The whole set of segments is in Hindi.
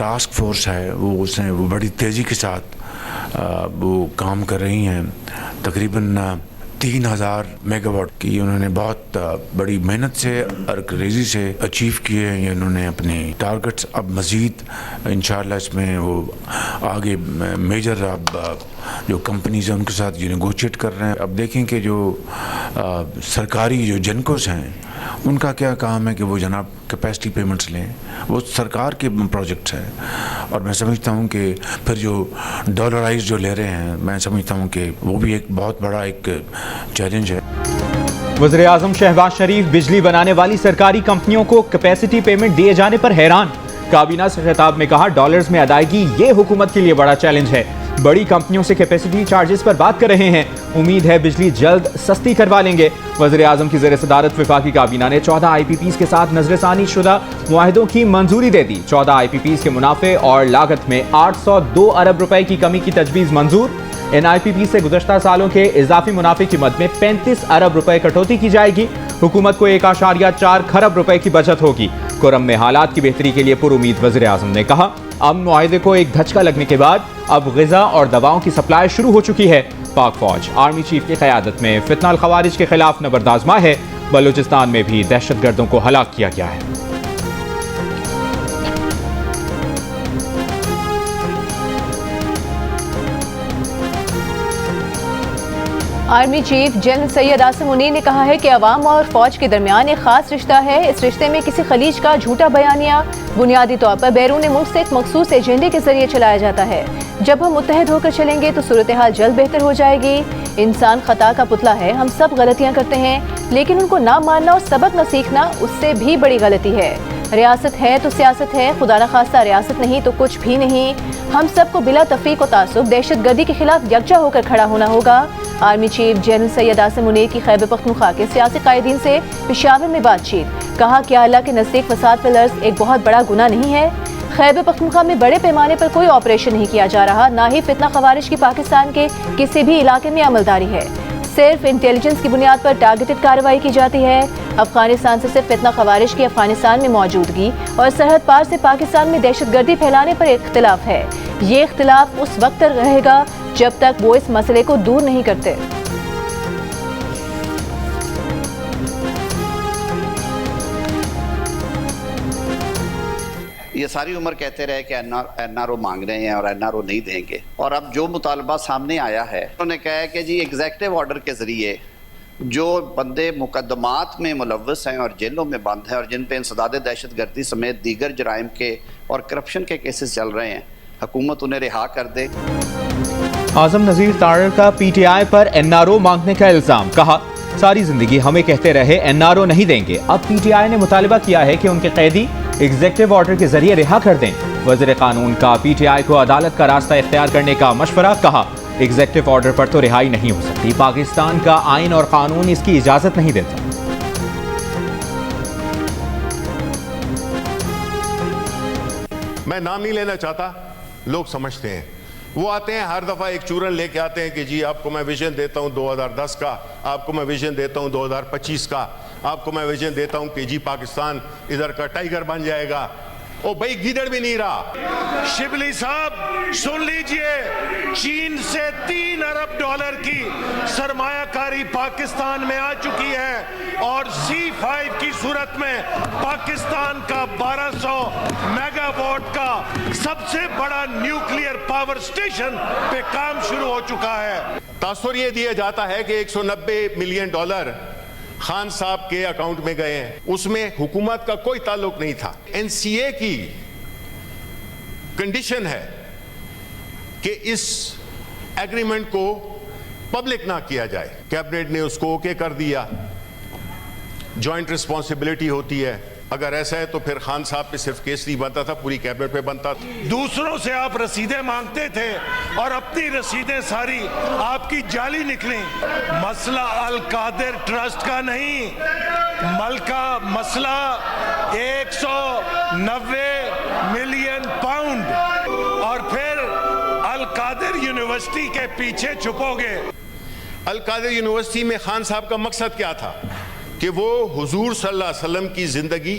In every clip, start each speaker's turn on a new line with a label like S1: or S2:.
S1: टास्क फोर्स है वो बड़ी तेज़ी के साथ वो काम कर रही हैं। तकरीबन 3000 मेगावाट की उन्होंने बहुत बड़ी मेहनत से और क्रेज़ी से अचीव किए हैं ये उन्होंने अपने टारगेट्स। अब मज़ीद इंशाअल्लाह इसमें वो आगे मेजर अब जो कंपनीज हैं उनके साथ ये नेगोशिएट कर रहे हैं। अब देखें कि जो सरकारी जो जेनकोस हैं उनका क्या काम है कि वो जनाब कैपेसिटी पेमेंट्स लें, वो सरकार के प्रोजेक्ट्स हैं। और मैं समझता हूँ कि फिर जो डॉलराइज जो ले रहे हैं, मैं समझता हूँ कि वो भी एक बहुत बड़ा एक चैलेंज है।
S2: वज़ीर आज़म शहबाज शरीफ बिजली बनाने वाली सरकारी कंपनियों को कैपेसिटी पेमेंट दिए जाने पर हैरान। काबीना से खिताब में कहा, डॉलर्स में अदायगी ये हुकूमत के लिए बड़ा चैलेंज है। बड़ी कंपनियों से कैपेसिटी चार्जेस पर बात कर रहे हैं। उम्मीद है बिजली जल्द सस्ती करवा लेंगे। वज़ीर आज़म की ज़ेर सदारत वफाकी काबीना ने 14 IPPs के साथ नजरसानी शुदा मुआहिदों की मंजूरी दे दी। 14 IPPs के मुनाफे और लागत में 802 अरब रुपए की कमी की तजवीज़ मंजूर। इन IPP से गुज़श्ता सालों के इजाफी मुनाफे की मद में 35 अरब रुपए कटौती की जाएगी। हुकूमत को 1.4 खरब रुपए की बचत होगी। कुरम में हालात की बेहतरी के लिए पुरुमीद वज़ीर आज़म ने कहा, अमन मुआहिदे को एक धचका लगने के बाद अब ग़िज़ा और दवाओं की सप्लाई शुरू हो चुकी है। पाक फौज आर्मी चीफ की क़यादत में फितना अल ख़वारिज के खिलाफ नबर्दाज़मा है। बलूचिस्तान में भी दहशतगर्दों को हलाक किया गया है।
S3: Army chief general Syed Asim Munir ने कहा है कि अवाम और फौज के दरमियान एक खास रिश्ता है। इस रिश्ते में किसी खलीज का झूठा बयानिया बुनियादी तौर पर बैरून मुल्क से एक मखसूस एजेंडे के जरिए चलाया जाता है। जब हम मुत्तहद होकर चलेंगे तो सूरत हाल जल्द बेहतर हो जाएगी। इंसान खता का पुतला है, हम सब गलतियां करते हैं, लेकिन उनको ना मानना और सबक न सीखना उससे भी बड़ी गलती है। रियासत है तो सियासत है, खुदा न खास्ता रियासत नहीं तो कुछ भी नहीं। हम सबको बिला तफरीक और तासुब दहशतगर्दी के खिलाफ यकजा होकर खड़ा होना होगा। Army chief general Syed Asim Munir की खैबर पख्तूनख्वा के सियासी कायदीन से पेशावर में बातचीत। कहा, क्या अल्लाह के नज़दीक फसाद का लर्ज एक बहुत बड़ा गुनाह नहीं है? खैबर पख्तूनख्वा में बड़े पैमाने पर कोई ऑपरेशन नहीं किया जा रहा, ना ही फितना खवारिज की पाकिस्तान के किसी भी इलाके में अमलदारी है। सिर्फ इंटेलिजेंस की बुनियाद पर टारगेटेड कार्रवाई की जाती है। अफगानिस्तान से सिर्फ फितना खवारिज की अफगानिस्तान में मौजूदगी और सरहद पार से पाकिस्तान में दहशतगर्दी फैलाने पर इख्तिलाफ है। ये इख्तिलाफ उस वक्त तक रहेगा जब तक वो इस मसले को दूर नहीं करते।
S4: ये सारी उम्र कहते रहे कि NRO मांग रहे हैं और NRO नहीं देंगे, और अब जो मुतालबा सामने आया है उन्होंने कहा है कि जी एग्जेक्टिव ऑर्डर के जरिए जो बंदे मुकदमात में मुलव्वस हैं और जेलों में बंद हैं और जिन पे इंसदाद दहशत गर्दी समेत दीगर जराइम के और करप्शन के केसेस चल रहे हैं, हुकूमत उन्हें रिहा कर दे।
S2: आजम नज़ीर तारड़ का PTI पर NRO मांगने का इल्जाम। कहा, सारी जिंदगी हमें कहते रहे NRO नहीं देंगे। अब PTI ने मुतालबा किया है कि उनके कैदी एग्जेक्टिव ऑर्डर के जरिए रिहा कर दें। वज़ीर कानून का PTI को अदालत का रास्ता इख्तियार करने का मशवरा। कहा, एग्जेक्टिव ऑर्डर पर तो रिहाई नहीं हो सकती, पाकिस्तान का आइन और कानून इसकी इजाजत नहीं देता।
S5: मैं नाम नहीं लेना चाहता, लोग समझते हैं। वो आते हैं हर दफा एक चूरन लेके आते हैं कि जी आपको मैं विजन देता हूं 2010 का, आपको मैं विजन देता हूं 2025 का, आपको मैं विजन देता हूं कि जी पाकिस्तान इधर का टाइगर बन जाएगा। ओ भाई गीदड़ भी नहीं रहा।
S6: शिबली साहब सुन लीजिए, चीन से 3 अरब डॉलर की सरमायाकारी पाकिस्तान में आ चुकी है और C5 की सूरत में पाकिस्तान का 1200 मेगावाट का सबसे बड़ा न्यूक्लियर पावर स्टेशन पे काम शुरू हो चुका है।
S5: तासुर ये दिया जाता है कि 190 मिलियन डॉलर खान साहब के अकाउंट में गए हैं, उसमें हुकूमत का कोई ताल्लुक नहीं था। NCA की कंडीशन है कि इस एग्रीमेंट को पब्लिक ना किया जाए। कैबिनेट ने उसको ओके कर दिया, जॉइंट रिस्पॉन्सिबिलिटी होती है। अगर ऐसा है तो फिर खान साहब पे सिर्फ केस नहीं बनता था, पूरी कैबिनेट पे बनता था।
S6: दूसरों से आप रसीदें मांगते थे और अपनी रसीदें सारी आपकी जाली निकली। मसला अल कादिर ट्रस्ट का नहीं, मलका मसला 190 मिलियन पाउंड और फिर अल कादिर यूनिवर्सिटी के पीछे छुपोगे।
S5: अल कादिर यूनिवर्सिटी में खान साहब का मकसद क्या था कि वो हुजूर सल्लल्लाहु अलैहि वसल्लम की जिंदगी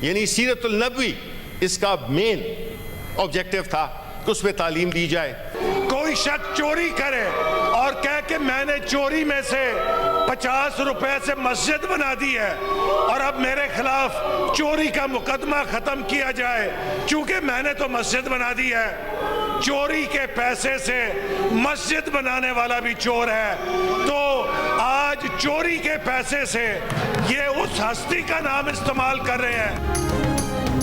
S5: यानी सीरतुल नबवी, इसका मेन ऑब्जेक्टिव था कि उस पर तालीम दी जाए।
S6: कोई शख्स चोरी करे और कह के मैंने चोरी में से 50 रुपए से मस्जिद बना दी है और अब मेरे खिलाफ चोरी का मुकदमा खत्म किया जाए क्योंकि मैंने तो मस्जिद बना दी है। चोरी के पैसे से मस्जिद बनाने वाला भी चोर है। तो आज चोरी के पैसे से ये उस हस्ती का नाम इस्तेमाल कर रहे हैं।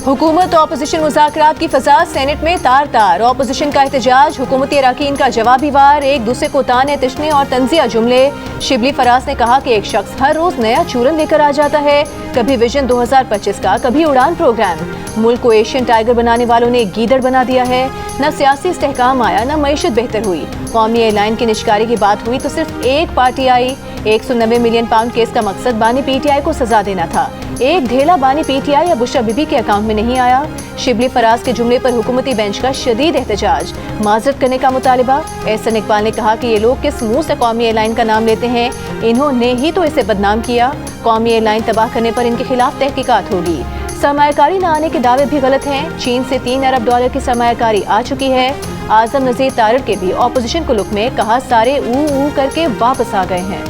S3: हुकूमत और अपोजिशन मुज़ाकरात की फजा सेनेट में तार तार। अपोजिशन का एहतजाज, हुकूमती अरकान का जवाबी वार, एक दूसरे को ताने तिशने और तंजिया जुमले। शिबली फराज ने कहा कि एक शख्स हर रोज नया चूरन लेकर आ जाता है, कभी विजन 2025 का, कभी उड़ान प्रोग्राम। मुल्क को एशियन टाइगर बनाने वालों ने गीदड़ बना दिया है। न सियासी इस्तेहकाम आया, न मईशत बेहतर हुई। कौमी एयरलाइन की निजकारी की बात हुई तो सिर्फ एक पार्टी आई। 190 मिलियन पाउंड केस का मकसद बानी PTI को सजा देना था। एक ढेला बानी PTI या बुशरा बीबी के अकाउंट में नहीं आया। शिबली फराज के जुमले पर हुकूमती बेंच का शदीद एहतजाज, माजरत करने का मुतालिबा। एहसन इकबाल ने कहा कि ये लोग किस मुंह से कौमी एयरलाइन का नाम लेते हैं, इन्होंने ही तो इसे बदनाम किया। कौमी एयरलाइन तबाह करने पर इनके खिलाफ तहकीकात होगी। सरमायाकारी न आने के दावे भी गलत हैं। चीन से $3 अरब की सरमायाकारी आ चुकी है। आजम नज़ीर तारिक के भी ऑपोजिशन को लुक में कहा सारे ऊ करके वापस आ गए हैं।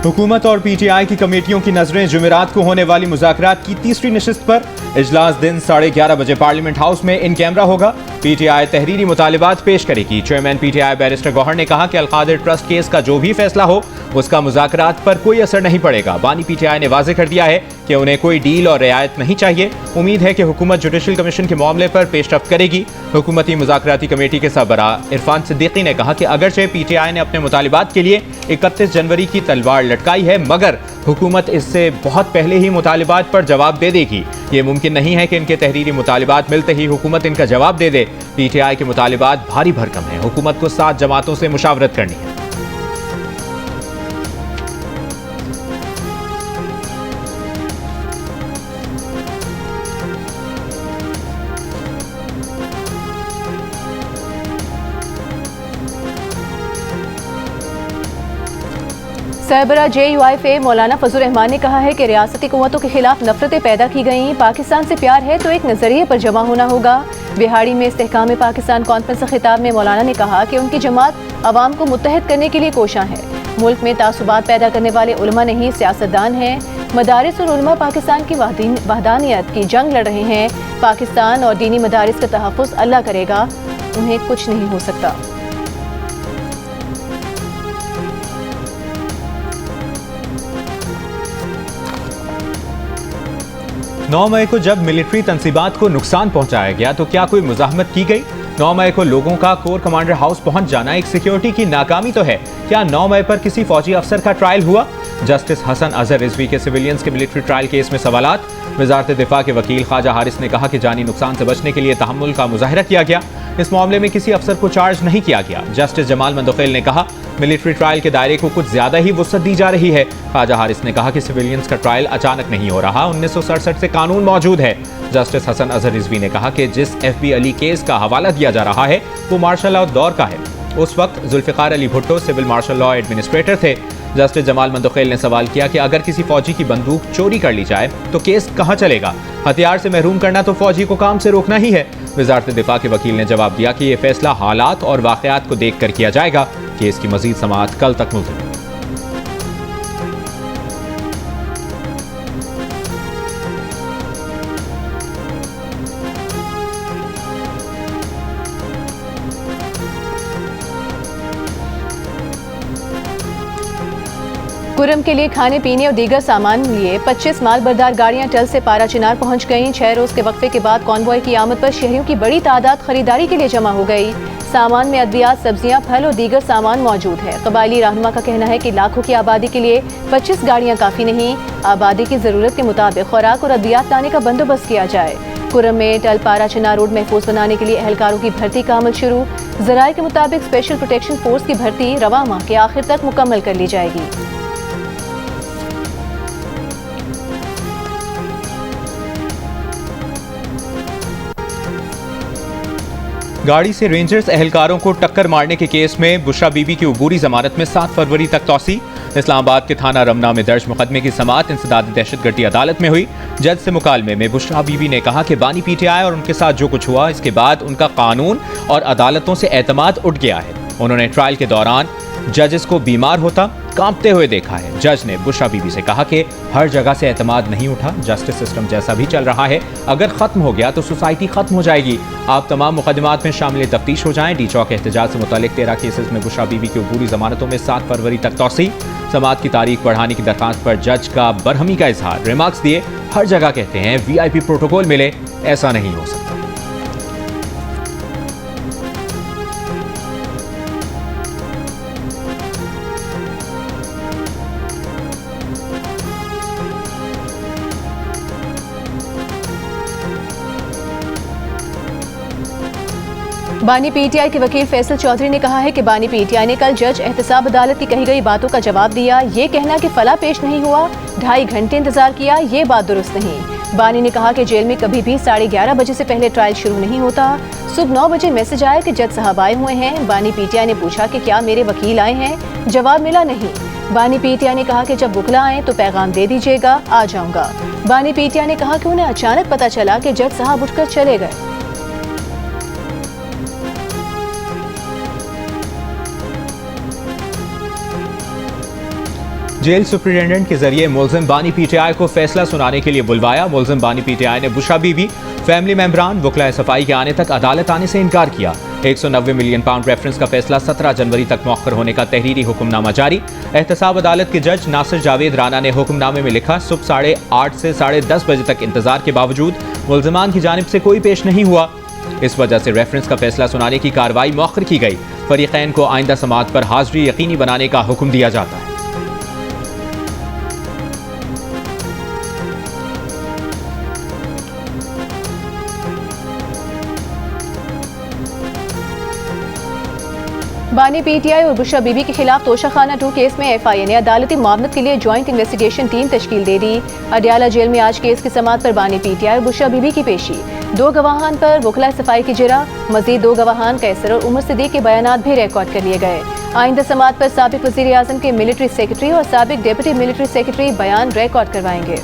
S2: हुकूमत और PTI की कमेटियों की नजरें जुमेरात को होने वाली मुज़ाकरात की तीसरी नशिस्त पर। इजलास दिन 11:30 बजे पार्लियामेंट हाउस में इन कैमरा होगा। PTI तहरीरी मुतालिबात पेश करेगी। चेयरमैन PTI बैरिस्टर गौहर ने कहा कि अलकादिर ट्रस्ट केस का जो भी फैसला हो उसका मुज़ाकरात पर कोई असर नहीं पड़ेगा। बानी PTI ने वाज़ेह कर दिया है कि उन्हें कोई डील और रियायत नहीं चाहिए। उम्मीद है कि हुकूमत जुडिशल कमीशन के मामले पर पेशरफ्त करेगी। हुकूमती मुज़ाकराती कमेटी के सरबरा इरफान सिद्दीकी ने कहा कि अगरचे PTI ने अपने मुतालिबात के लिए 31 जनवरी की तलवार लटकाई है, मगर हुकूमत इससे बहुत पहले ही मुतालिबात पर जवाब दे देगी। ये मुमकिन नहीं है कि इनके तहरीरी मुतालिबात मिलते ही हुकूमत इनका जवाब दे दे। PTI के मुतालिबात भारी भरकम है। हुकूमत को 7 जमातों से मुशावरत करनी है।
S3: सरबरा JUIFA मौलाना फजल रहमान ने कहा है कि रियासती कुव्वतों के खिलाफ नफरतें पैदा की गई। पाकिस्तान से प्यार है तो एक नजरिए पर जमा होना होगा। बिहाड़ी में इस्तेहकाम पाकिस्तान कॉन्फ्रेंस से खिताब में मौलाना ने कहा कि उनकी जमात अवाम को मुत्तहद करने के लिए कोशां है। मुल्क में तासुबात पैदा करने वाले उलमा नहीं सियासतदान हैं। मदारिस और उलमा पाकिस्तान की वहदानियत की जंग लड़ रहे हैं। पाकिस्तान और दीनी मदारिस का तहफ़्फ़ुज़ अल्लाह करेगा, उन्हें कुछ नहीं हो सकता।
S2: 9 मई को जब मिलिट्री तंसीबात को नुकसान पहुंचाया गया तो क्या कोई मुज़ाहमत की गई? 9 मई को लोगों का कोर कमांडर हाउस पहुंच जाना एक सिक्योरिटी की नाकामी तो है। क्या 9 मई पर किसी फौजी अफसर का ट्रायल हुआ? जस्टिस हसन अजहर रिजवी के सिविलियंस के मिलिट्री ट्रायल केस में सवालात। वजारत दिफा के वकील ख्वाजा हारिस ने कहा कि जानी नुकसान से बचने के लिए तहम्मुल का मुजाहिरा किया गया। इस मामले में किसी अफसर को चार्ज नहीं किया गया। जस्टिस जमाल मंदोखेल ने कहा मिलिट्री ट्रायल के दायरे को कुछ ज्यादा ही वुसअत दी जा रही है। ख्वाजा हारिस ने कहा कि सिविलियंस का ट्रायल अचानक नहीं हो रहा, 1967 से कानून मौजूद है। जस्टिस हसन अजहर रिजवी ने कहा कि जिस FB अली केस का हवाला दिया जा रहा है वो मार्शल लॉ दौर का है। उस वक्त Zulfikar Ali Bhutto civil martial law administrator थे। जस्टिस जमाल मंदोखेल ने सवाल किया कि अगर किसी फौजी की बंदूक चोरी कर ली जाए तो केस कहां चलेगा? हथियार से महरूम करना तो फौजी को काम से रोकना ही है। वजारत दिफा के वकील ने जवाब दिया कि यह फैसला हालात और वाक़यात को देख कर किया जाएगा। केस की मजीद समाअत कल तक मुलतवी।
S3: कुरम के लिए खाने पीने और दीगर सामान लिए 25 माल बरदार गाड़ियां टल से पारा चिनार पहुंच गईं। 6 रोज के वक्फे के बाद कॉन्वॉय की आमद पर शहरियों की बड़ी तादाद खरीदारी के लिए जमा हो गई। सामान में अद्वियात, सब्जियां, फल और दीगर सामान मौजूद है। कबायली रहनुमा का कहना है कि लाखों की आबादी के लिए 25 गाड़ियां काफ़ी नहीं। आबादी की ज़रूरत के मुताबिक खुराक और अद्वियात लाने का बंदोबस्त किया जाए। कुरम में टल पारा चिनार रोड महफूज बनाने के लिए एहलकारों की भर्ती का अमल शुरू। ज़राए के मुताबिक स्पेशल प्रोटेक्शन फोर्स की भर्ती रवा माह के आखिर तक मुकम्मल कर ली जाएगी।
S2: गाड़ी से रेंजर्स एहलकारों को टक्कर मारने के केस में बुशरा बीबी की उबूरी जमानत में 7 फरवरी तक तौसी। इस्लामाबाद के थाना रमना में दर्ज मुकदमे की समाअत इंसदाद दहशतगर्दी अदालत में हुई। जज से मुकालमे में बुशरा बीबी ने कहा कि बानी पीटीआई और उनके साथ जो कुछ हुआ इसके बाद उनका कानून और अदालतों से एतमाद उठ गया है। उन्होंने ट्रायल के दौरान जजेस को बीमार होता कांपते हुए देखा है। जज ने बुशरा बीबी से कहा कि हर जगह से एतमाद नहीं उठा, जस्टिस सिस्टम जैसा भी चल रहा है अगर खत्म हो गया तो सोसाइटी खत्म हो जाएगी। आप तमाम मुकदमात में शामिल तफ्तीश हो जाएं। डी चौक एहतजाज से मुतालिक 13 केसेस में बुशरा बीबी की अबूरी जमानतों में 7 फरवरी तक तौसी। समाअत की तारीख बढ़ाने की दरखास्त पर जज का बरहमी का इजहार। रिमार्क्स दिए, हर जगह कहते हैं VIP प्रोटोकॉल मिले, ऐसा नहीं हो सकता।
S3: बानी पीटीआई के वकील फैसल चौधरी ने कहा है कि बानी पीटीआई ने कल जज एहतसाब अदालत की कही गई बातों का जवाब दिया। ये कहना कि फला पेश नहीं हुआ, 2.5 घंटे इंतजार किया, ये बात दुरुस्त नहीं। बानी ने कहा कि जेल में कभी भी 11:30 बजे से पहले ट्रायल शुरू नहीं होता। सुबह 9 बजे मैसेज आया कि जज साहब आए हुए हैं। बानी पीटीआई ने पूछा कि क्या मेरे वकील आए हैं, जवाब मिला नहीं। बानी पीटीआई ने कहा कि जब बुकला आए तो पैगाम दे दीजिएगा, आ जाऊंगा। बानी पीटीआई ने कहा कि उन्हें अचानक पता चला कि जज साहब उठकर चले गए।
S2: जेल सुप्रिंटेंडेंट के जरिए मुलजिम बानी पीटीआई को फैसला सुनाने के लिए बुलवाया। मुलजिम बानी पीटीआई ने बुशरा बीबी, फैमिली मेंबरान, वकला सफाई के आने तक अदालत आने से इनकार किया। 190 मिलियन पाउंड रेफरेंस का फैसला 17 जनवरी तक मौखर होने का तहरीरी हुक्मनामा जारी। एहतसाब अदालत के जज नासिर जावेद राना ने हुक्मनामे में लिखा, सुबह 8:30 से 10:30 बजे तक इंतजार के बावजूद मुलजमान की जानिब से कोई पेश नहीं हुआ। इस वजह से रेफरेंस का फैसला सुनाने की कार्रवाई मौखर की गई। फरीकैन को आइंदा समाअत पर हाजिरी यकीनी बनाने का हुक्म दिया जाता है।
S3: बानी पीटीआई और बुशरा बीबी के खिलाफ तोशाखाना 2 केस में FIA ने अदालती मामलत के लिए ज्वाइंट इन्वेस्टिगेशन टीम तश्कील दे दी। अडियाला जेल में आज केस की समाअत पर बानी पीटीआई और बुशरा बीबी की पेशी। 2 गवाहान पर वकला सफाई की जिरा। मजीद 2 गवाहान कैसर और उमर सिद्दीक के बयानात भी रिकॉर्ड कर लिए गए। आइंदा समाअत पर साबिक वज़ीर आज़म के मिलिट्री सेक्रेटरी और साबिक डिप्टी मिलिट्री सेक्रेटरी बयान रिकॉर्ड करवाएंगे।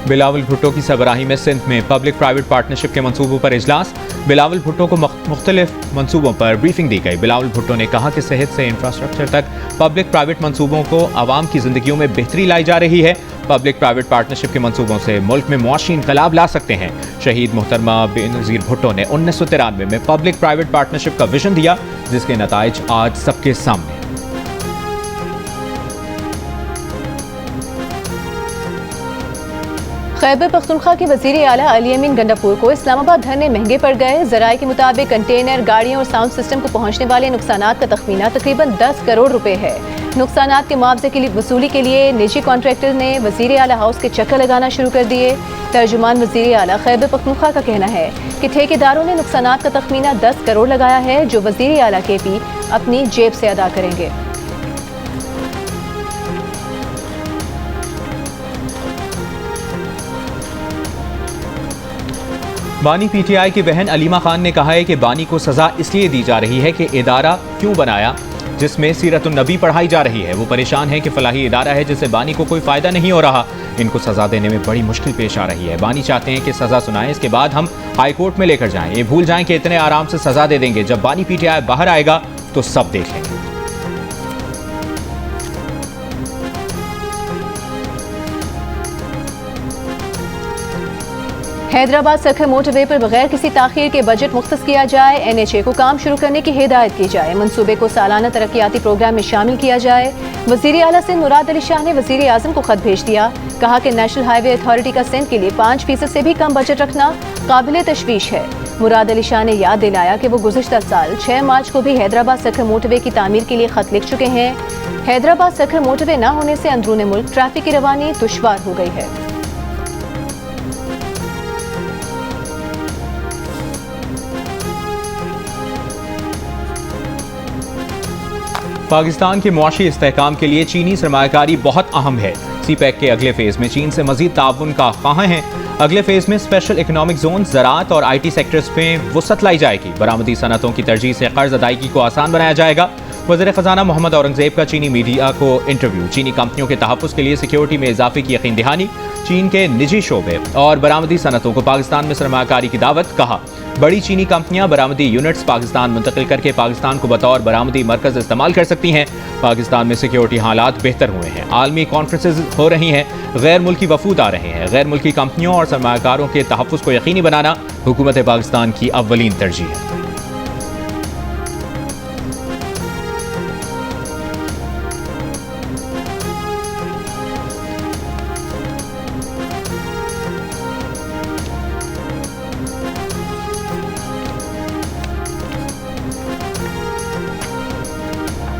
S2: बिलावल भुट्टो की सरबराही में सिंध में पब्लिक प्राइवेट पार्टनरशिप के मंसूबों पर इजलास। बिलावल भुट्टो को मुख्तलिफ मंसूबों पर ब्रीफिंग दी गई। बिलावल भुट्टो ने कहा कि सेहत से इंफ्रास्ट्रक्चर तक पब्लिक प्राइवेट मंसूबों को आवाम की जिंदगियों में बेहतरी लाई जा रही है। पब्लिक प्राइवेट पार्टनरशिप के मंसूबों से मुल्क में मुआशी इनकलाब ला सकते हैं। शहीद मोहतरमा बेनज़ीर भुट्टो ने 1993 में पब्लिक प्राइवेट पार्टनरशिप का विजन दिया, जिसके नताइज आज सबके सामने।
S3: खैबर पख्तूनख्वा के वज़ीर आला अली अमीन गंडापुर को इस्लामाबाद धरने महंगे पड़ गए। ज़राए के मुताबिक कंटेनर, गाड़ियों और साउंड सिस्टम को पहुंचने वाले नुकसानात का तखमीना तकरीबन 10 करोड़ रुपए है। नुकसानात के मुआवजे की वसूली के लिए निजी कॉन्ट्रैक्टर ने वज़ीर आला हाउस के चक्कर लगाना शुरू कर दिए। तर्जुमान वज़ीर आला खैबर पख्तूनख्वा का कहना है कि ठेकेदारों ने नुकसानात का तखमीना 10 करोड़ लगाया है, जो वज़ीर आला KP अपनी जेब से अदा करेंगे।
S2: बानी पीटीआई की बहन अलीमा खान ने कहा है कि बानी को सजा इसलिए दी जा रही है कि इदारा क्यों बनाया जिसमें सीरतुन नबी पढ़ाई जा रही है। वो परेशान है कि फलाही इदारा है जिससे बानी को कोई फायदा नहीं हो रहा। इनको सजा देने में बड़ी मुश्किल पेश आ रही है। बानी चाहते हैं कि सजा सुनाएं, इसके बाद हम हाई कोर्ट में लेकर जाएं। ये भूल जाएं कि इतने आराम से सजा दे देंगे। जब बानी पीटीआई बाहर आएगा तो सब देख लेंगे।
S3: हैदराबाद सखर मोटरवे पर बगैर किसी ताखीर के बजट मुख्तस किया जाए। NHA को काम शुरू करने की हिदायत की जाए। मंसूबे को सालाना तरक्याती प्रोग्राम में शामिल किया जाए। वज़ीर आला सिंध मुराद अली शाह ने वज़ीर आज़म को खत भेज दिया। कहा कि नेशनल हाईवे अथॉरिटी का सिंध के लिए 5% से भी कम बजट रखना काबिल तशवीश है। मुराद अली शाह ने याद दिलाया कि वो गुज़िश्ता साल 6 मार्च को भी हैदराबाद सखर मोटरवे की तामीर के लिए खत लिख चुके हैं। हैदराबाद सखर मोटरवे न होने से अंदरूनी मुल्क ट्रैफिक की रवानी दुश्वार हो गई है।
S2: पाकिस्तान के मुआशी इस्तेहकाम के लिए चीनी सरमायाकारी बहुत अहम है। CPEC के अगले फेज में चीन से मजीद ताउन का ख्वाह हैं। अगले फेज में स्पेशल इकोनॉमिक जोन, ज़राअत और IT सेक्टर्स में वुसअत लाई जाएगी। बरामदी सनतों की तरजीह से कर्ज अदायगी को आसान बनाया जाएगा। वज़ीर ख़जाना मोहम्मद औरंगज़ेब का चीनी मीडिया को इंटरव्यू। चीनी कंपनियों के तहफ़्फ़ुज़ के लिए सिक्योरिटी में इजाफे की यकीन दहानी। चीन के निजी शोबे और बरामदी सनतों को पाकिस्तान में सरमायाकारी की दावत। कहा, बड़ी चीनी कंपनियां बरामदी यूनिट्स पाकिस्तान मुंतकिल करके पाकिस्तान को बतौर बरामदी मरकज इस्तेमाल कर सकती हैं। पाकिस्तान में सिक्योरिटी हालात बेहतर हुए हैं। आलमी कॉन्फ्रेंसेज हो रही हैं, गैर मुल्की वफूद आ रहे हैं। गैर मुल्की कंपनियों और सरमायाकारों के तहफ़्फ़ुज़ को यकीनी बनाना हुकूमत पाकिस्तान की अव्वलीन तरजीह है।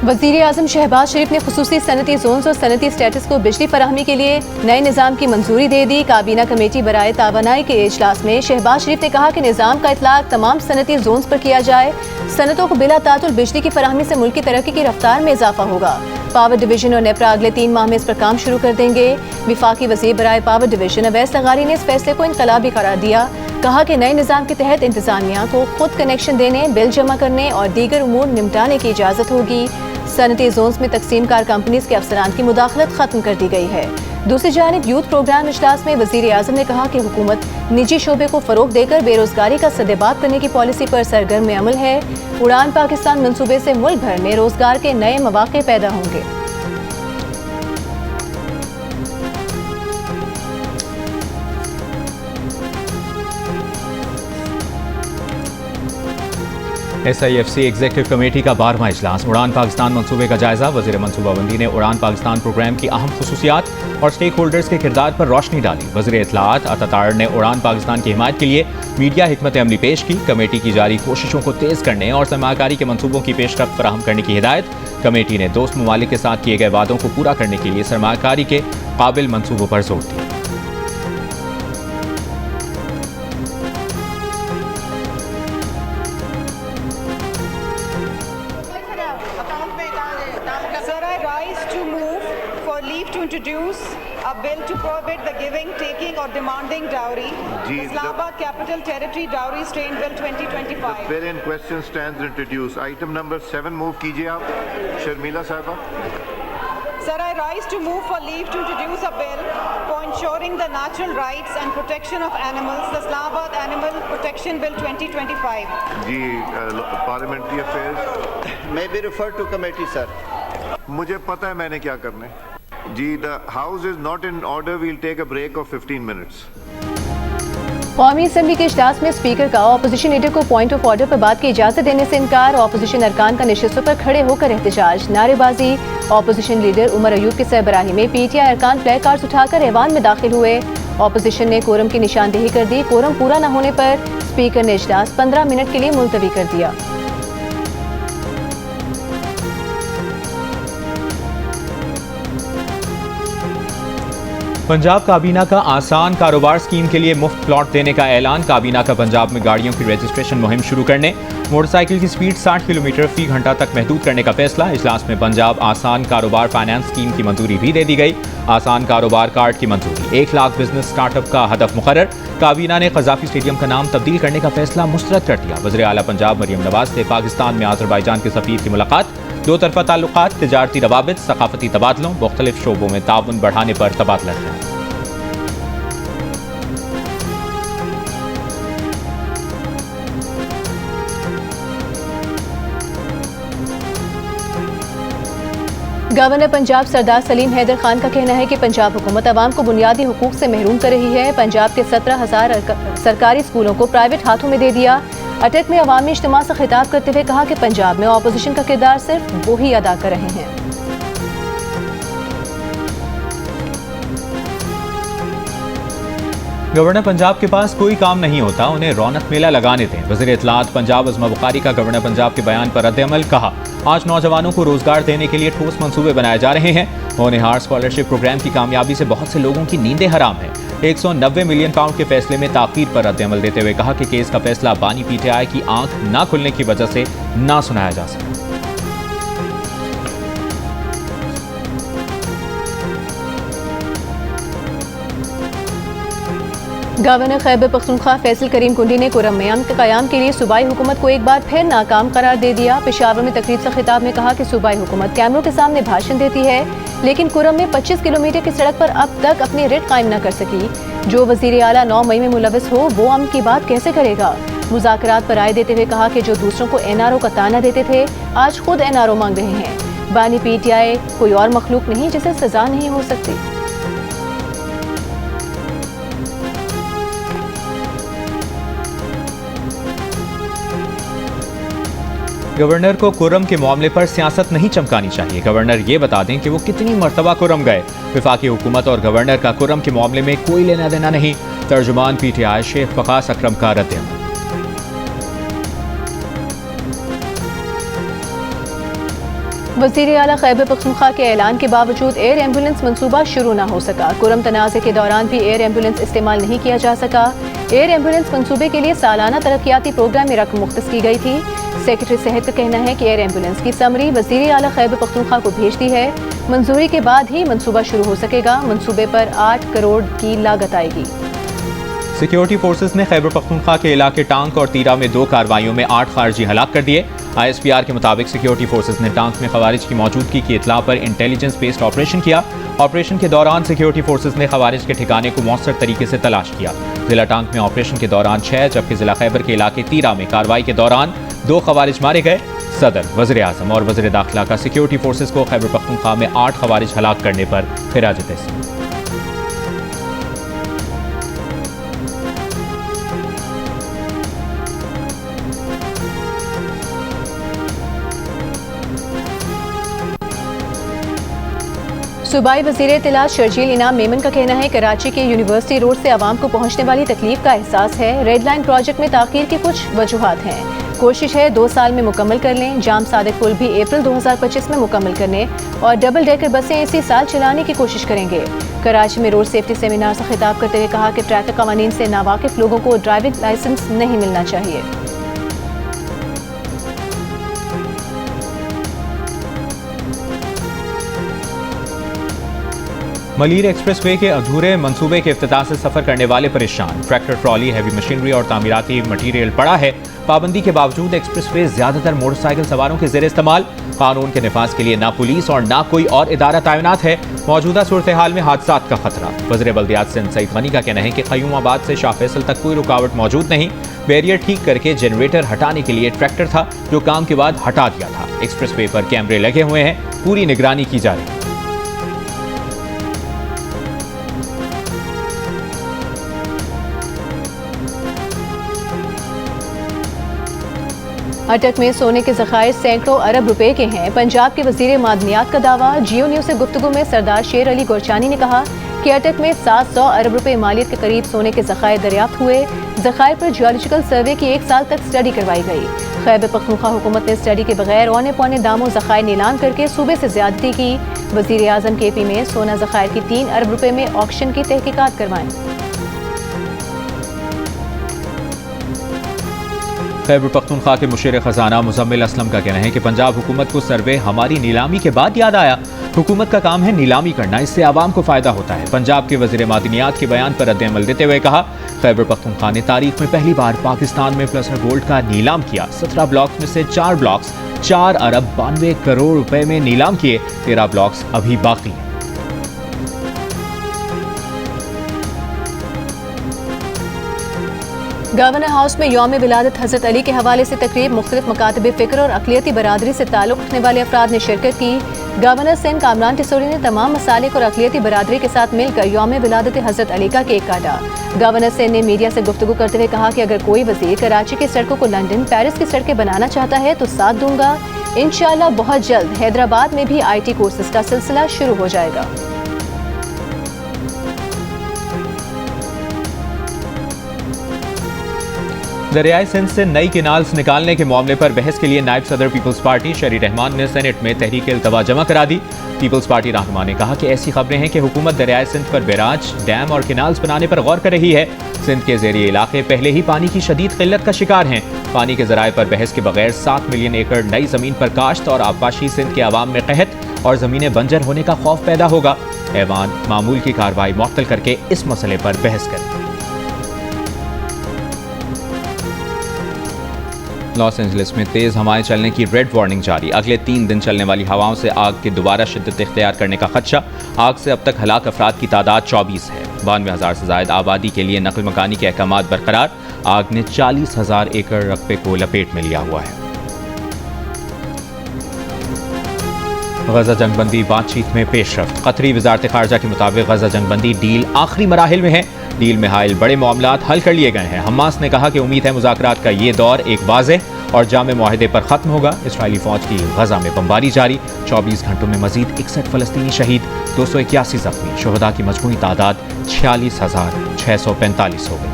S3: वज़ीर आज़म शहबाज शरीफ ने खुसूसी सनती जोन्स और सनती स्टेटस को बिजली फराहमी के लिए नए निज़ाम की मंजूरी दे दी। काबीना कमेटी बराए तावानाई के इजलास में शहबाज शरीफ ने कहा कि निज़ाम का इतलाक तमाम सनती जोन्स पर किया जाए। सनतों को बिला तातुल बिजली की फराहमी से मुल्क की तरक्की की रफ्तार में इजाफा होगा। पावर डिवीजन और नेपरा अगले 3 माह में इस पर काम शुरू कर देंगे। विफाकी वज़ीर बराए पावर डिवीजन अवैस लगारी ने इस फैसले को इनकलाबी करार दिया। कहा कि नए निज़ाम के तहत इंतजामिया को खुद कनेक्शन देने, बिल जमा करने और दीगर उमूर निपटाने की इजाज़त होगी। सनती जोन्स में तकसीम कार कंपनीज के अफसरान की मुदाखलत खत्म कर दी गई है। दूसरी जानिब यूथ प्रोग्राम इजलास में वज़ीर आज़म ने कहा कि हुकूमत निजी शोबे को फ़रोग देकर बेरोजगारी का सद्देबात करने की पॉलिसी पर सरगर्म अमल है। उड़ान पाकिस्तान मंसूबे से मुल्क भर में रोजगार के नए मौके पैदा होंगे।
S2: SIFC एग्जीक्यूटिव कमेटी का 12वां इजलास। उड़ान पाकिस्तान मंसूबे का जायजा। वज़ीर मनसूबाबंदी ने उड़ान पाकिस्तान प्रोग्राम की अहम खुसूसियात और स्टेक होल्डर्स के किरदार पर रोशनी डाली। वज़ीर इत्तलाआत अतातार ने उड़ान पाकिस्तान की हिमायत के लिए मीडिया हिकमत अमली पेश की। कमेटी की जारी कोशिशों को तेज़ करने और सरमायाकारी के मनसूबों की पेशरफ्त फराहम करने की हिदायत। कमेटी ने दोस्त ममालिक के साथ किए गए वादों को पूरा करने के लिए सरमायाकारी के काबिल मनसूबों पर जोर दिया।
S7: Introduce a bill to prohibit the giving, taking or demanding dowry. Islamabad Capital Territory Dowry Strain Bill 2025.
S8: The bill in question stands introduced. Item number 7 move कीजिए आप, शर्मिला साहबा.
S7: Sir, I rise to move for leave to introduce a bill for ensuring the natural rights and protection of animals, the Islamabad Animal Protection Bill 2025.
S8: Ji, Parliamentary Affairs.
S4: May be referred to committee, sir.
S8: मुझे पता है मैंने क्या करना है. जी, the house is not in order. We'll take a break of 15 minutes.
S3: कौमी असम्बली के इजलास में स्पीकर का ऑपोजिशन लीडर को पॉइंट ऑफ ऑर्डर पर बात की इजाजत देने से इनकार। ऑपोजिशन अरकान का नशिस्तों पर खड़े होकर एहतजाज, नारेबाजी। ऑपोजिशन लीडर उमर अयूब की सरबराही में PTI अरकान फ्लैग कार्ड्स उठाकर ऐवान में दाखिल हुए। ऑपोजिशन ने कोरम की निशानदेही कर दी। कोरम पूरा न होने पर स्पीकर ने इजलास 15 मिनट के लिए मुलतवी कर दिया।
S2: पंजाब काबीना का आसान कारोबार स्कीम के लिए मुफ्त प्लॉट देने का ऐलान। काबीना का पंजाब में गाड़ियों की रजिस्ट्रेशन मुहिम शुरू करने, मोटरसाइकिल की स्पीड 60 किलोमीटर फी घंटा तक महदूद करने का फैसला। इजलास में पंजाब आसान कारोबार फाइनेंस स्कीम की मंजूरी भी दे दी गई। आसान कारोबार कार्ड की मंजूरी। 1 लाख बिजनेस स्टार्टअप का हदफ मुकर्रर। काबीना ने कज़ाफी स्टेडियम का नाम तब्दील करने का फैसला मुस्तरद कर दिया। वज़ीर आला पंजाब मरियम नवाज से पाकिस्तान में आज़रबाईजान के सफ़ीर की मुलाकात। 2 तरफ़ा ताल्लुकात, तिजारती रवाबित, सकाफती तबादलों, मुख्तलिफ शोबों में ताउन बढ़ाने पर तबादला ख्याल।
S3: गवर्नर पंजाब सरदार सलीम हैदर खान का कहना है कि पंजाब हुकूमत अवाम को बुनियादी हुकूक से महरूम कर रही है। पंजाब के 17,000 सरकारी स्कूलों को प्राइवेट हाथों में दे दिया। अटक में अवामी इज्तिमा से खिताब करते हुए कहा कि पंजाब में ऑपोजिशन का किरदार सिर्फ वो ही अदा कर रहे हैं।
S2: गवर्नर पंजाब के पास कोई काम नहीं होता, उन्हें रौनक मेला लगाने दें। वज़ीर इत्तलाआत पंजाब अज़मा बुखारी का गवर्नर पंजाब के बयान पर रद्द-ए-अमल। कहा, आज नौजवानों को रोजगार देने के लिए ठोस मंसूबे बनाए जा रहे हैं। होनहार स्कॉलरशिप प्रोग्राम की कामयाबी से बहुत से लोगों की नींदें हराम हैं। 190 मिलियन पाउंड के फैसले में ताख़ीर पर रद्द-ए-अमल देते हुए कहा कि केस का फैसला बानी PTI की आंख न खुलने की वजह से ना सुनाया जा सका।
S3: गवर्नर खैबर पख्तूनख्वा फैसल करीम कुंडी ने कुरम में अमन के क़याम के लिए सूबाई हुकूमत को एक बार फिर नाकाम करार दे दिया। पेशावर में तकरीब से खिताब में कहा कि सूबाई हुकूमत कैमरों के सामने भाषण देती है, लेकिन कुरम में 25 किलोमीटर की सड़क पर अब तक अपनी रिट कायम न कर सकी। जो वज़ीर आला 9 मई में मुलविस हो वो अमन की बात कैसे करेगा। मुज़ाकरात पर राय देते हुए कहा कि जो दूसरों को NRO का ताना देते थे आज खुद NRO मांग रहे हैं। बानी PTI कोई और मखलूक नहीं जिसे सजा नहीं हो सकती।
S2: गवर्नर को कुरम के मामले पर सियासत नहीं चमकानी चाहिए। गवर्नर ये बता दें कि वो कितनी मरतबा कुरम गए। वफाकी हुकूमत और गवर्नर का कुरम के मामले में कोई लेना देना नहीं। तर्जुमान PTI शेख वकास अकरम का रद्द-ए-अमल।
S3: वज़ीर आला खैबर पख्तूनख्वा के ऐलान के बावजूद एयर एम्बुलेंस मंसूबा शुरू न हो सका। कुरम तनाज़े के दौरान भी एयर एम्बुलेंस इस्तेमाल नहीं किया जा सका। एयर एम्बुलेंस मंसूबे के लिए सालाना तरक्याती प्रोग्राम में रकम मुख्तस की गई थी। सेक्रेटरी सेहत का कहना है कि एयर एम्बुलेंस की समरी वज़ीर आला खैबर पख्तूनख्वा को भेज दी है। मंजूरी के बाद ही मंसूबा शुरू हो सकेगा। मंसूबे पर 8 करोड़ की लागत आएगी।
S2: सिक्योरिटी फोर्सेस ने खैबर पख्तूनख्वा के इलाके टांक और तीरा में 2 कार्रवाइयों में 8 खारजी हलाक कर दिए। ISPR के मुताबिक सिक्योरिटी फोर्सेस ने टांक में खवारिज की मौजूदगी की इत्तला पर इंटेलिजेंस बेस्ड ऑपरेशन किया। ऑपरेशन के दौरान सिक्योरिटी फोर्सेस ने खवारिज के ठिकाने को मौसर तरीके से तलाश किया। जिला टांक में ऑपरेशन के दौरान 6 जबकि जिला खैबर के इलाके तीरा में कार्रवाई के दौरान 2 खवारिज मारे गए। सदर, वज़ीर आज़म और वज़ीर दाखिला का सिक्योरिटी फोर्सेस को खैबर पख्तूनख्वा में 8 खवारिज हलाक करने पर खिराज-ए-तहसीन।
S3: सूबाई वज़ीर इत्तलात शर्जील इनाम मेमन का कहना है कराची के यूनिवर्सिटी रोड से आवाम को पहुंचने वाली तकलीफ का एहसास है। रेड लाइन प्रोजेक्ट में ताख़ीर की कुछ वजूहात हैं। कोशिश है 2 साल में मुकम्मल कर लें। जाम सादिक पुल भी अप्रैल 2025 में मुकम्मल करने और डबल डेकर बसें इसी साल चलाने की कोशिश करेंगे। कराची में रोड सेफ्टी सेमिनार से खिताब करते हुए कहा कि ट्रैफिक कवानीन से नावाकिफ लोगों को ड्राइविंग लाइसेंस नहीं मिलना चाहिए।
S2: मलीर एक्सप्रेसवे के अधूरे मंसूबे के इफ्तिताह से सफर करने वाले परेशान। ट्रैक्टर, ट्रॉली, हैवी मशीनरी और तामीराती मटीरियल पड़ा है। पाबंदी के बावजूद एक्सप्रेसवे ज्यादातर मोटरसाइकिल सवारों के ज़ेर इस्तेमाल। कानून के नफाज के लिए ना पुलिस और ना कोई और इदारा तैनात है। मौजूदा सूरत हाल में हादसात का खतरा। वज़ीर बल्दियात सिंध सईद गनी का कहना है कि क़य्यूमाबाद से शाह फैसल तक कोई रुकावट मौजूद नहीं। बैरियर ठीक करके जनरेटर हटाने के लिए ट्रैक्टर था जो काम के बाद हटा दिया था। एक्सप्रेसवे पर कैमरे लगे हुए हैं, पूरी निगरानी की जा रही है।
S3: अटक में सोने के ज़खायर सैकड़ों अरब रुपए के हैं। पंजाब के वज़ीर मादनियात का दावा। जियो न्यूज़ से गुफ्तगू में सरदार शेर अली गोरचानी ने कहा कि अटक में 700 अरब रुपए मालियत के करीब सोने के ज़खायर दरियाफ्त हुए। ज़खायर पर जियोलॉजिकल सर्वे की 1 साल तक स्टडी करवाई गई। खैबर पख्तूनख्वा हुकूमत ने स्टडी के बगैर औने पौने दामों ज़खायर नीलाम करके सूबे से ज़्यादती की। वज़ीर आज़म KP में सोना ज़खायर की 3 अरब रुपए में ऑक्शन की तहकीकात करवाएं।
S2: खैबर पख्तूनख्वा के मुशीर खजाना मुजम्मिल असलम का कहना है कि पंजाब हुकूमत को सर्वे हमारी नीलामी के बाद याद आया। हुकूमत का काम है नीलामी करना, इससे आवाम को फायदा होता है। पंजाब के वज़ीर मादनियात के बयान पर रद्द-ए-अमल देते हुए कहा, खैबर पख्तूनख्वा ने तारीख में पहली बार पाकिस्तान में प्लसर गोल्ड का नीलाम किया। 17 ब्लॉक्स में से 4 ब्लॉक्स 4 अरब 92 करोड़ रुपए में नीलाम किए। 13 ब्लॉक्स अभी बाकी हैं।
S3: गवर्नर हाउस में यौम विलादत हज़रत अली के हवाले से तकरीब। मुख्तलिफ मकातब फ़िक्र और अक़लियती बरादरी से ताल्लुक़ रखने वाले अफराद ने शिरकत की। गवर्नर सिंध कामरान टिसोरी ने तमाम मसालिक और अक़लियती बरादरी के साथ मिलकर यौम विलादत हज़रत अली का केक काटा। गवर्नर सिंध ने मीडिया से गुफ्तगू करते हुए कहा कि अगर कोई वज़ीर कराची की सड़कों को लंदन, पेरिस की सड़कें बनाना चाहता है तो साथ दूंगा। इंशाअल्लाह बहुत जल्द हैदराबाद में भी IT कोर्सेज का सिलसिला शुरू हो जाएगा।
S2: दरियाए सिंध से नई केनाल्स निकालने के मामले पर बहस के लिए नायब सदर पीपल्स पार्टी शरी रहमान ने सेनेट में तहरीक इल्तवा जमा करा दी। पीपल्स पार्टी रहनुमा ने कहा कि ऐसी खबरें हैं कि हुकूमत दरियाए सिंध पर बैराज, डैम और केनाल्स बनाने पर गौर कर रही है। सिंध के ज़ेरी इलाके पहले ही पानी की शदीद किल्लत का शिकार हैं। पानी के ज़राए पर बहस के बगैर 7 मिलियन एकड़ नई ज़मीन पर काश्त और आबपाशी सिंध के अवाम में कहत और ज़मीनें बंजर होने का खौफ पैदा होगा। ऐवान मामूल की कार्रवाई मुअत्तल करके इस मसले पर बहस करें। लॉस एंजलिस में तेज हवाएं चलने की रेड वार्निंग जारी। अगले 3 दिन चलने वाली हवाओं से आग के दोबारा शिद्दत इख्तियार करने का खदशा। आग से अब तक हलाक अफराद की तादाद 24 है। 92,000 से ज्यादा आबादी के लिए नकल मकानी के अहकामात बरकरार। आग ने 40,000 एकड़ रकबे को लपेट में लिया हुआ है। गजा जंगबंदी बातचीत में पेशरफ्त। कतरी वजारत खारजा के मुताबिक गजा जंगबंदी डील आखिरी मराहिल में है। डील में हायल बड़े मामलात हल कर लिए गए हैं। हमास ने कहा कि उम्मीद है मुज़ाकरात का ये दौर एक वाज़ेह और जामे मुआहदे पर ख़त्म होगा। इसराइली फ़ौज की गजा में बमबारी जारी। 24 घंटों में मजीद 61 फ़लस्तीनी शहीद, 281 ज़ख्मी। शुहदा की मजमूई तादाद 46,645 हो गई।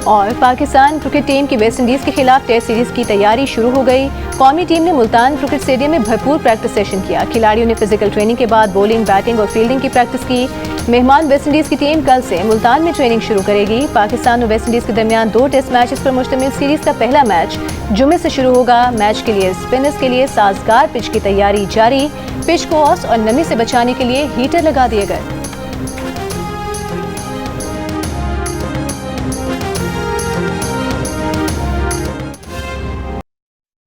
S3: और पाकिस्तान क्रिकेट टीम की वेस्ट इंडीज़ के खिलाफ टेस्ट सीरीज की तैयारी शुरू हो गई। कौमी टीम ने मुल्तान क्रिकेट स्टेडियम में भरपूर प्रैक्टिस सेशन किया। खिलाड़ियों ने फिजिकल ट्रेनिंग के बाद बॉलिंग, बैटिंग और फील्डिंग की प्रैक्टिस की। मेहमान वेस्ट इंडीज़ की टीम कल से मुल्तान में ट्रेनिंग शुरू करेगी। पाकिस्तान और वेस्ट इंडीज़ के दरमियान 2 टेस्ट मैचेस पर मुश्तमिल सीरीज का पहला मैच जुमे से शुरू होगा। मैच के लिए स्पिनर्स के लिए साजगार पिच की तैयारी जारी। पिच को ओस और नमी से बचाने के लिए हीटर लगा दिए गए।